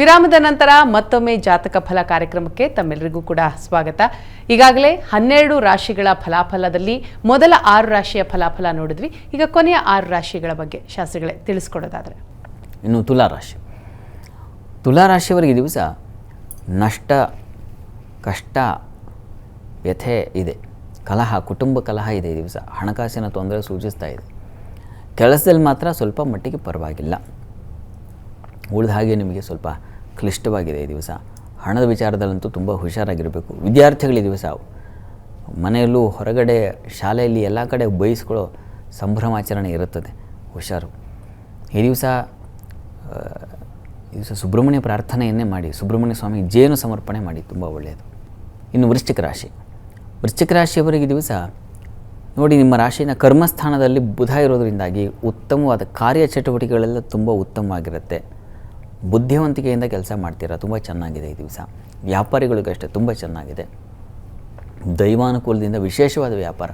ವಿರಾಮದ ನಂತರ ಮತ್ತೊಮ್ಮೆ ಜಾತಕ ಫಲ ಕಾರ್ಯಕ್ರಮಕ್ಕೆ ತಮ್ಮೆಲ್ಲರಿಗೂ ಕೂಡ ಸ್ವಾಗತ. ಈಗಾಗಲೇ 12 ರಾಶಿಗಳ ಫಲಾಫಲದಲ್ಲಿ ಮೊದಲ 6 ರಾಶಿಯ ಫಲಾಫಲ ನೋಡಿದ್ವಿ. ಈಗ ಕೊನೆಯ 6 ರಾಶಿಗಳ ಬಗ್ಗೆ ಶಾಸ್ತ್ರಿಗಳೇ ತಿಳಿಸ್ಕೊಡೋದಾದ್ರೆ, ಇನ್ನು ತುಲಾರಾಶಿಯವರಿಗೆ ದಿವಸ ನಷ್ಟ, ಕಷ್ಟ, ವ್ಯಥೆ ಇದೆ. ಕಲಹ, ಕುಟುಂಬ ಕಲಹ ಇದೆ. ಈ ದಿವಸ ಹಣಕಾಸಿನ ತೊಂದರೆ ಸೂಚಿಸ್ತಾ ಇದೆ. ಕೆಲಸದಲ್ಲಿ ಮಾತ್ರ ಸ್ವಲ್ಪ ಮಟ್ಟಿಗೆ ಪರವಾಗಿಲ್ಲ. ಉಳಿದ ಹಾಗೆ ನಿಮಗೆ ಸ್ವಲ್ಪ ಕ್ಲಿಷ್ಟವಾಗಿದೆ ಈ ದಿವಸ. ಹಣದ ವಿಚಾರದಲ್ಲಂತೂ ತುಂಬ ಹುಷಾರಾಗಿರಬೇಕು. ವಿದ್ಯಾರ್ಥಿಗಳು ಈ ದಿವಸ ಮನೆಯಲ್ಲೂ, ಹೊರಗಡೆ, ಶಾಲೆಯಲ್ಲಿ ಎಲ್ಲ ಕಡೆ ಬಯಸ್ಕೊಳ್ಳೋ ಸಂಭ್ರಮಾಚರಣೆ ಇರುತ್ತದೆ. ಹುಷಾರು. ಈ ದಿವಸ ಸುಬ್ರಹ್ಮಣ್ಯ ಪ್ರಾರ್ಥನೆಯನ್ನೇ ಮಾಡಿ, ಸುಬ್ರಹ್ಮಣ್ಯ ಸ್ವಾಮಿ ಜೇನು ಸಮರ್ಪಣೆ ಮಾಡಿ, ತುಂಬ ಒಳ್ಳೆಯದು. ಇನ್ನು ವೃಶ್ಚಿಕ ರಾಶಿಯವರಿಗೆ ದಿವಸ ನೋಡಿ, ನಿಮ್ಮ ರಾಶಿನ ಕರ್ಮಸ್ಥಾನದಲ್ಲಿ ಬುಧ ಇರೋದರಿಂದಾಗಿ ಉತ್ತಮವಾದ ಕಾರ್ಯಚಟುವಟಿಕೆಗಳೆಲ್ಲ ತುಂಬ ಉತ್ತಮವಾಗಿರುತ್ತೆ. ಬುದ್ಧಿವಂತಿಕೆಯಿಂದ ಕೆಲಸ ಮಾಡ್ತೀರಾ, ತುಂಬ ಚೆನ್ನಾಗಿದೆ ಈ ದಿವಸ. ವ್ಯಾಪಾರಿಗಳಿಗಷ್ಟೇ ತುಂಬ ಚೆನ್ನಾಗಿದೆ. ದೈವಾನುಕೂಲದಿಂದ ವಿಶೇಷವಾದ ವ್ಯಾಪಾರ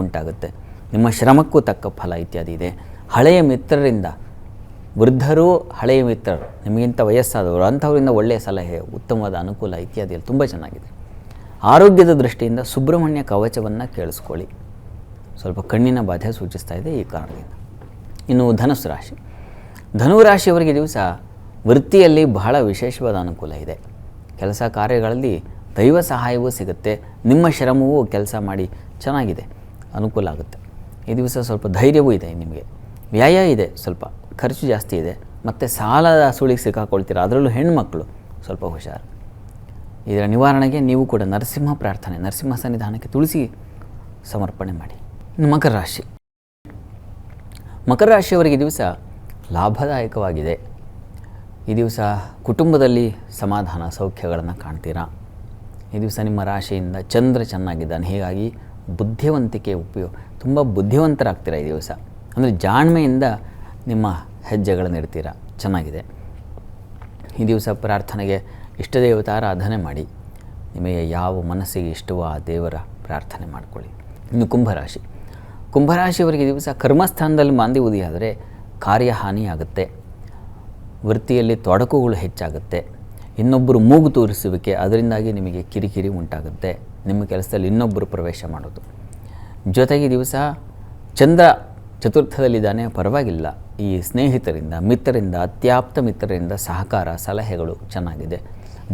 ಉಂಟಾಗುತ್ತೆ. ನಿಮ್ಮ ಶ್ರಮಕ್ಕೂ ತಕ್ಕ ಫಲ ಇತ್ಯಾದಿ ಇದೆ. ಹಳೆಯ ಮಿತ್ರರಿಂದ, ವೃದ್ಧರು, ಹಳೆಯ ಮಿತ್ರರು, ನಿಮಗಿಂತ ವಯಸ್ಸಾದವರು, ಅಂಥವರಿಂದ ಒಳ್ಳೆಯ ಸಲಹೆ, ಉತ್ತಮವಾದ ಅನುಕೂಲ ಇತ್ಯಾದಿಯಲ್ಲಿ ತುಂಬ ಚೆನ್ನಾಗಿದೆ. ಆರೋಗ್ಯದ ದೃಷ್ಟಿಯಿಂದ ಸುಬ್ರಹ್ಮಣ್ಯ ಕವಚವನ್ನು ಕೇಳಿಸ್ಕೊಳ್ಳಿ. ಸ್ವಲ್ಪ ಕಣ್ಣಿನ ಬಾಧೆ ಸೂಚಿಸ್ತಾ ಇದೆ ಈ ಕಾರಣದಿಂದ. ಇನ್ನು ಧನುರಾಶಿಯವರಿಗೆ ದಿವಸ ವೃತ್ತಿಯಲ್ಲಿ ಬಹಳ ವಿಶೇಷವಾದ ಅನುಕೂಲ ಇದೆ. ಕೆಲಸ ಕಾರ್ಯಗಳಲ್ಲಿ ದೈವ ಸಹಾಯವೂ ಸಿಗುತ್ತೆ. ನಿಮ್ಮ ಶ್ರಮವೂ ಕೆಲಸ ಮಾಡಿ ಚೆನ್ನಾಗಿದೆ, ಅನುಕೂಲ ಆಗುತ್ತೆ. ಈ ದಿವಸ ಸ್ವಲ್ಪ ಧೈರ್ಯವೂ ಇದೆ ನಿಮಗೆ. ವ್ಯಯ ಇದೆ, ಸ್ವಲ್ಪ ಖರ್ಚು ಜಾಸ್ತಿ ಇದೆ. ಮತ್ತು ಸಾಲದ ಸುಳಿಗೆ ಸಿಕ್ಕಾಕೊಳ್ತೀರ, ಅದರಲ್ಲೂ ಹೆಣ್ಮಕ್ಳು ಸ್ವಲ್ಪ ಹುಷಾರು. ಇದರ ನಿವಾರಣೆಗೆ ನೀವು ಕೂಡ ನರಸಿಂಹ ಸನ್ನಿಧಾನಕ್ಕೆ ತುಳಸಿ ಸಮರ್ಪಣೆ ಮಾಡಿ. ಇನ್ನು ಮಕರ ರಾಶಿಯವರಿಗೆ ದಿವಸ ಲಾಭದಾಯಕವಾಗಿದೆ. ಈ ದಿವಸ ಕುಟುಂಬದಲ್ಲಿ ಸಮಾಧಾನ, ಸೌಖ್ಯಗಳನ್ನು ಕಾಣ್ತೀರಾ. ಈ ದಿವಸ ನಿಮ್ಮ ರಾಶಿಯಿಂದ ಚಂದ್ರ ಚೆನ್ನಾಗಿದ್ದಾನೆ. ಹೀಗಾಗಿ ಬುದ್ಧಿವಂತಿಕೆ ತುಂಬ ಬುದ್ಧಿವಂತರಾಗ್ತೀರಾ ಈ ದಿವಸ. ಅಂದರೆ ಜಾಣ್ಮೆಯಿಂದ ನಿಮ್ಮ ಹೆಜ್ಜೆಗಳನ್ನು ಇಡ್ತೀರಾ, ಚೆನ್ನಾಗಿದೆ. ಈ ದಿವಸ ಪ್ರಾರ್ಥನೆಗೆ ಇಷ್ಟ ದೇವತಾರಾಧನೆ ಮಾಡಿ. ನಿಮಗೆ ಯಾವ ಮನಸ್ಸಿಗೆ ಇಷ್ಟವೋ ಆ ದೇವರ ಪ್ರಾರ್ಥನೆ ಮಾಡಿಕೊಳ್ಳಿ. ಇನ್ನು ಕುಂಭರಾಶಿಯವರಿಗೆ ದಿವಸ ಕರ್ಮಸ್ಥಾನದಲ್ಲಿ ಮಾಂದ್ಯವುದಿಯಾದರೆ ಕಾರ್ಯಹಾನಿಯಾಗುತ್ತೆ. ವೃತ್ತಿಯಲ್ಲಿ ತೊಡಕುಗಳು ಹೆಚ್ಚಾಗುತ್ತೆ. ಇನ್ನೊಬ್ಬರು ಮೂಗು ತೋರಿಸುವಿಕೆ, ಅದರಿಂದಾಗಿ ನಿಮಗೆ ಕಿರಿಕಿರಿ ಉಂಟಾಗುತ್ತೆ. ನಿಮ್ಮ ಕೆಲಸದಲ್ಲಿ ಇನ್ನೊಬ್ಬರು ಪ್ರವೇಶ ಮಾಡೋದು. ಜೊತೆಗೆ ದಿವಸ ಚಂದ್ರ ಚತುರ್ಥದಲ್ಲಿದ್ದಾನೆ, ಪರವಾಗಿಲ್ಲ. ಈ ಸ್ನೇಹಿತರಿಂದ, ಮಿತ್ರರಿಂದ, ಅತ್ಯಾಪ್ತ ಮಿತ್ರರಿಂದ ಸಹಕಾರ, ಸಲಹೆಗಳು ಚೆನ್ನಾಗಿದೆ.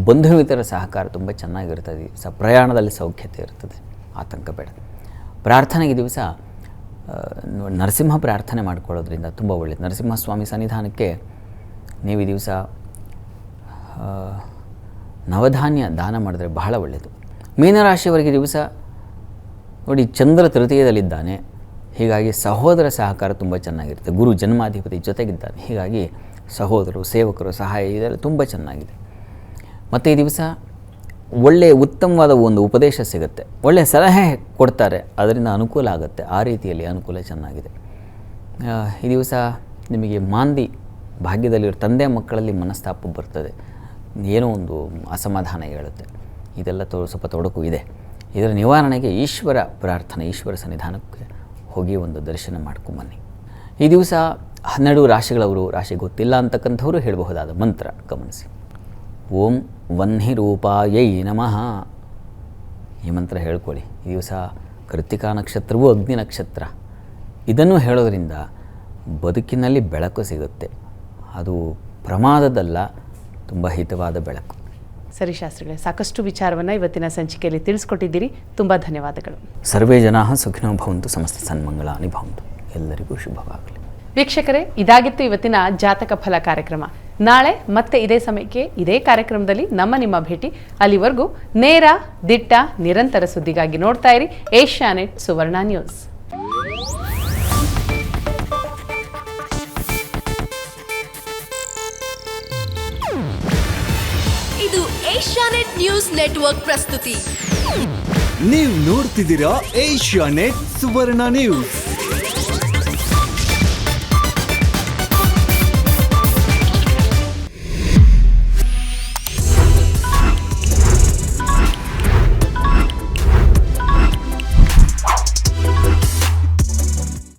ಬಂಧು ಮಿತ್ರರ ಸಹಕಾರ ತುಂಬ ಚೆನ್ನಾಗಿರ್ತದೆ. ಪ್ರಯಾಣದಲ್ಲಿ ಸೌಖ್ಯತೆ ಇರ್ತದೆ, ಆತಂಕ ಬೇಡ. ಪ್ರಾರ್ಥನೆಗೆ ದಿವಸ ನರಸಿಂಹ ಪ್ರಾರ್ಥನೆ ಮಾಡಿಕೊಳ್ಳೋದ್ರಿಂದ ತುಂಬ ಒಳ್ಳೆಯದು. ನರಸಿಂಹಸ್ವಾಮಿ ಸನ್ನಿಧಾನಕ್ಕೆ ನೀವು ಈ ದಿವಸ ನವಧಾನ್ಯ ದಾನ ಮಾಡಿದ್ರೆ ಬಹಳ ಒಳ್ಳೆಯದು. ಮೀನರಾಶಿಯವರಿಗೆ ದಿವಸ ನೋಡಿ, ಚಂದ್ರ ತೃತೀಯದಲ್ಲಿದ್ದಾನೆ. ಹೀಗಾಗಿ ಸಹೋದರ ಸಹಕಾರ ತುಂಬ ಚೆನ್ನಾಗಿರುತ್ತೆ. ಗುರು ಜನ್ಮಾಧಿಪತಿ ಜೊತೆಗಿದ್ದಾನೆ. ಹೀಗಾಗಿ ಸಹೋದರರು, ಸೇವಕರು ಸಹಾಯ ಇದೆಲ್ಲ ತುಂಬ ಚೆನ್ನಾಗಿದೆ. ಮತ್ತು ಈ ದಿವಸ ಒಳ್ಳೆಯ ಉತ್ತಮವಾದ ಒಂದು ಉಪದೇಶ ಸಿಗುತ್ತೆ, ಒಳ್ಳೆಯ ಸಲಹೆ ಕೊಡ್ತಾರೆ, ಅದರಿಂದ ಅನುಕೂಲ ಆಗುತ್ತೆ. ಆ ರೀತಿಯಲ್ಲಿ ಅನುಕೂಲ ಚೆನ್ನಾಗಿದೆ. ಈ ದಿವಸ ನಿಮಗೆ ಭಾಗ್ಯದಲ್ಲಿರೋ ತಂದೆ ಮಕ್ಕಳಲ್ಲಿ ಮನಸ್ತಾಪ ಬರ್ತದೆ, ಏನೋ ಒಂದು ಅಸಮಾಧಾನ ಹೇಳುತ್ತೆ. ಇದೆಲ್ಲ ಸ್ವಲ್ಪ ತೊಡಕು ಇದೆ. ಇದರ ನಿವಾರಣೆಗೆ ಈಶ್ವರ ಪ್ರಾರ್ಥನೆ, ಈಶ್ವರ ಸನ್ನಿಧಾನಕ್ಕೆ ಹೋಗಿ ಒಂದು ದರ್ಶನ ಮಾಡ್ಕೊಂಬನ್ನಿ. ಈ ದಿವಸ 12 ರಾಶಿಗಳವರು, ರಾಶಿ ಗೊತ್ತಿಲ್ಲ ಅಂತಕ್ಕಂಥವರು ಹೇಳಬಹುದಾದ ಮಂತ್ರ ಗಮನಿಸಿ. ಓಂ ವನ್ಹಿ ರೂಪಾಯೈ ನಮಃ, ಈ ಮಂತ್ರ ಹೇಳ್ಕೊಳ್ಳಿ. ಈ ದಿವಸ ಕೃತ್ತಿಕಾ ನಕ್ಷತ್ರವೂ ಅಗ್ನಿ ನಕ್ಷತ್ರ. ಇದನ್ನು ಹೇಳೋದ್ರಿಂದ ಬದುಕಿನಲ್ಲಿ ಬೆಳಕು ಸಿಗುತ್ತೆ. ಅದು ಪ್ರಮಾದದಲ್ಲ, ತುಂಬ ಹಿತವಾದ ಬೆಳಕು. ಸರಿ ಶಾಸ್ತ್ರಿಗಳೇ, ಸಾಕಷ್ಟು ವಿಚಾರವನ್ನು ಇವತ್ತಿನ ಸಂಚಿಕೆಯಲ್ಲಿ ತಿಳಿಸ್ಕೊಟ್ಟಿದ್ದೀರಿ. ತುಂಬ ಧನ್ಯವಾದಗಳು. ಸರ್ವೇ ಜನಾಃ ಸುಖಿನೋ ಭವಂತು, ಸಮಸ್ತ ಸನ್ಮಂಗಳಾನಿ ಭವಂತು. ಎಲ್ಲರಿಗೂ ಶುಭವಾಗಲಿ. ವೀಕ್ಷಕರೇ, ಇದಾಗಿತ್ತು ಇವತ್ತಿನ ಜಾತಕ ಫಲ ಕಾರ್ಯಕ್ರಮ. ನಾಳೆ ಮತ್ತೆ ಇದೇ ಸಮಯಕ್ಕೆ ಇದೇ ಕಾರ್ಯಕ್ರಮದಲ್ಲಿ ನಿಮ್ಮ ಭೇಟಿ. ಅಲ್ಲಿವರೆಗೂ ನೇರ, ದಿಟ್ಟ, ನಿರಂತರ ಸುದ್ದಿಗಾಗಿ ನೋಡ್ತಾ ಇರಿ ಏಷ್ಯಾನೆಟ್ ಸುವರ್ಣ ನ್ಯೂಸ್. ಇದು ಏಷ್ಯಾನೆಟ್ ನ್ಯೂಸ್ ನೆಟ್ವರ್ಕ್ ಪ್ರಸ್ತುತಿ. ನೀವು ನೋಡ್ತಿದ್ದೀರಾ ಏಷ್ಯಾನೆಟ್ ಸುವರ್ಣ ನ್ಯೂಸ್.